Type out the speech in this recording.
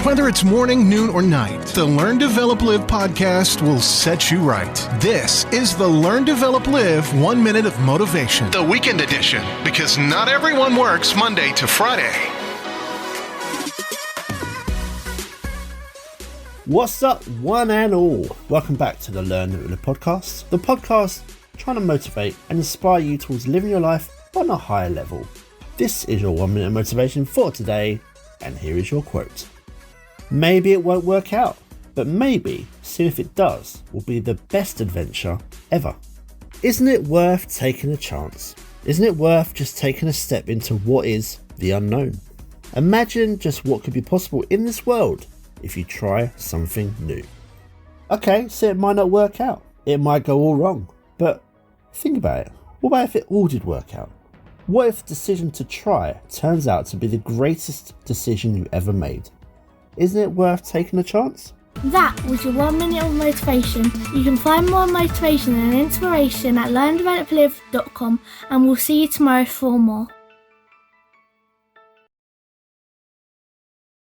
Whether it's morning, noon, or night, the Learn, Develop, Live podcast will set you right. This is the Learn, Develop, Live 1 Minute of Motivation, the weekend edition, because not everyone works Monday to Friday. What's up, one and all? Welcome back to the Learn, Develop, Live podcast, the podcast trying to motivate and inspire you towards living your life on a higher level. This is your 1 minute of motivation for today, and here is your quote. Maybe it won't work out, but maybe seeing if it does will be the best adventure ever. Isn't it worth taking a chance? Isn't it worth just taking a step into what is the unknown? Imagine just what could be possible in this world if you try something new. Okay, so it might not work out. It might go all wrong. But think about it. What about if it all did work out? What if the decision to try turns out to be the greatest decision you ever made? Isn't it worth taking a chance? That was your 1 minute of motivation. You can find more motivation and inspiration at learndeveloplive.com, and we'll see you tomorrow for more.